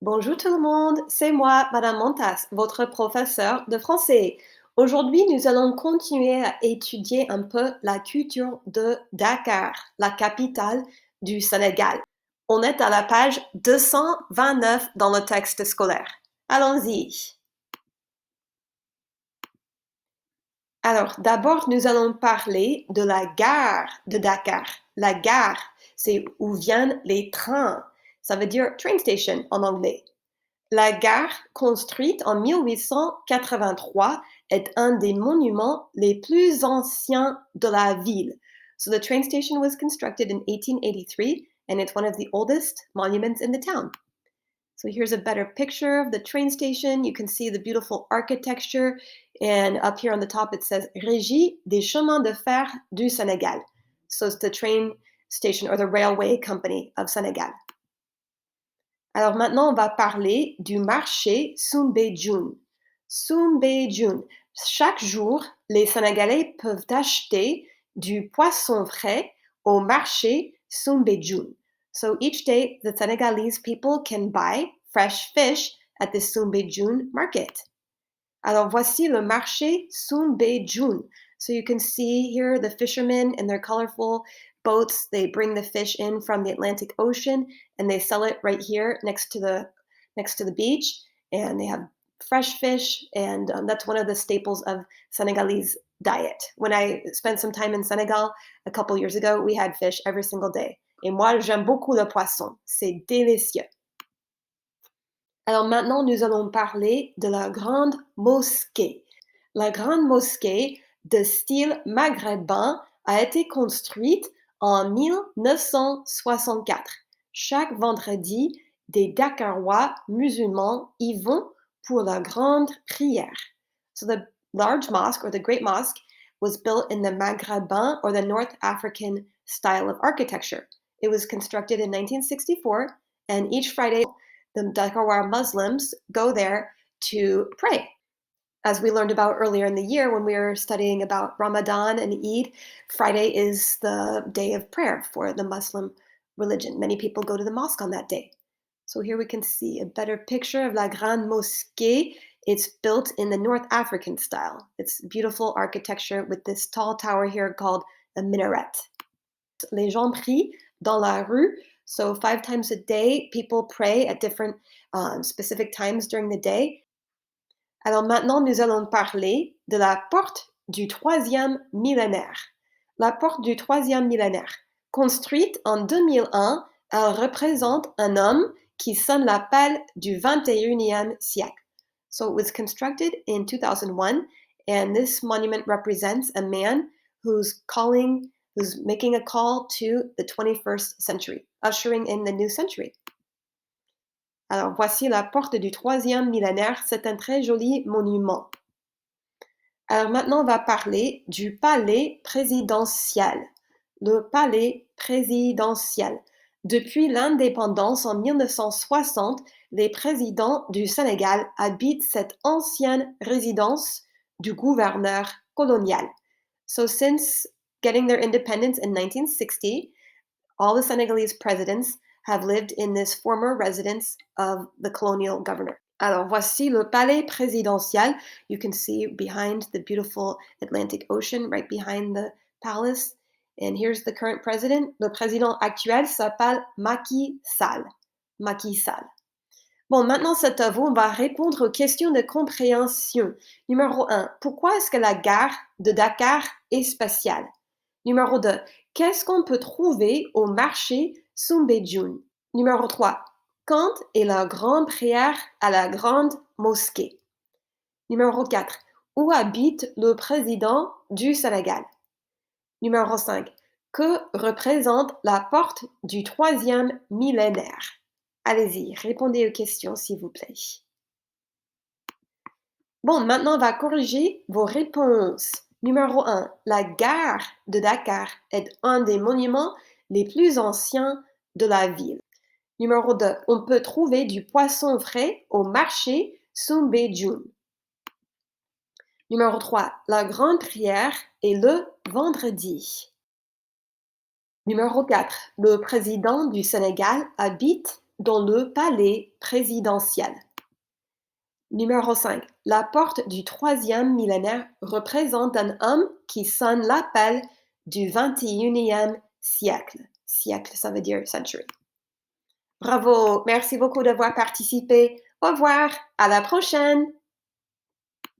Bonjour tout le monde, c'est moi, Madame Montas, votre professeur de français. Aujourd'hui, nous allons continuer à étudier un peu la culture de Dakar, la capitale du Sénégal. On est à la page 229 dans le texte scolaire. Allons-y. Alors, d'abord, nous allons parler de la gare de Dakar. La gare, c'est où viennent les trains. Ça veut dire train station en anglais. La gare, construite en 1883, est un des monuments les plus anciens de la ville. So the train station was constructed in 1883 and it's one of the oldest monuments in the town. So here's a better picture of the train station. You can see the beautiful architecture. And up here on the top, it says Régie des chemins de fer du Sénégal. So it's the train station or the railway company of Senegal. Alors maintenant, on va parler du marché Soumbédioune. Soumbédioune. Chaque jour, les Sénégalais peuvent acheter du poisson frais au marché Soumbédioune. So each day, the Senegalese people can buy fresh fish at the Soumbédioune market. Alors voici le marché Soumbédioune. So you can see here the fishermen in their colorful boats. They bring the fish in from the Atlantic Ocean and they sell it right here next to the beach. And they have fresh fish, and that's one of the staples of Senegalese diet. When I spent some time in Senegal a couple years ago, we had fish every single day. Et moi, j'aime beaucoup le poisson. C'est délicieux. Alors maintenant, nous allons parler de la Grande Mosquée. La Grande Mosquée de style maghrébin a été construite en 1964. Chaque vendredi, des Dakarois musulmans y vont pour la grande prière. So the large mosque or the Great Mosque was built in the Maghrébin or the North African style of architecture. It was constructed in 1964, and each Friday the Dakaroua Muslims go there to pray. As we learned about earlier in the year when we were studying about Ramadan and Eid, Friday is the day of prayer for the Muslim religion. Many people go to the mosque on that day. So here we can see a better picture of La Grande Mosquée. It's built in the North African style. It's beautiful architecture with this tall tower here called a minaret. Les gens prient dans la rue. So 5 times a day, people pray at different specific times during the day. Alors maintenant, nous allons parler de la porte du troisième millénaire. La porte du troisième millénaire. Construite en 2001, elle représente un homme qui sonne l'appel du 21e siècle. So it was constructed in 2001, and this monument represents a man who's making a call to the 21st century, ushering in the new century. Alors voici la porte du troisième millénaire, c'est un très joli monument. Alors maintenant, on va parler du palais présidentiel. Le palais présidentiel. Depuis l'indépendance en 1960, les présidents du Sénégal habitent cette ancienne résidence du gouverneur colonial. So since getting their independence in 1960, all the Senegalese presidents have lived in this former residence of the colonial governor. Alors voici le palais présidentiel. You can see behind the beautiful Atlantic Ocean, right behind the palace. And here's the current president. Le président actuel s'appelle Macky Sall. Macky Sall. Bon, maintenant c'est à vous. On va répondre aux questions de compréhension. Numéro 1. Pourquoi est-ce que la gare de Dakar est spatiale? Numéro 2. Qu'est-ce qu'on peut trouver au marché Soumbédioune? Numéro 3. Quand est la grande prière à la grande mosquée? Numéro 4. Où habite le président du Sénégal? Numéro 5. Que représente la porte du troisième millénaire? Allez-y, répondez aux questions s'il vous plaît. Bon, maintenant on va corriger vos réponses. Numéro 1. La gare de Dakar est un des monuments les plus anciens de la ville. Numéro 2. On peut trouver du poisson frais au marché Soumbédioune. Numéro 3. La grande prière est le vendredi. Numéro 4. Le président du Sénégal habite dans le palais présidentiel. Numéro 5. La porte du troisième millénaire représente un homme qui sonne l'appel du 21e siècle. Siècle, ça veut dire century. Bravo, merci beaucoup d'avoir participé. Au revoir, à la prochaine.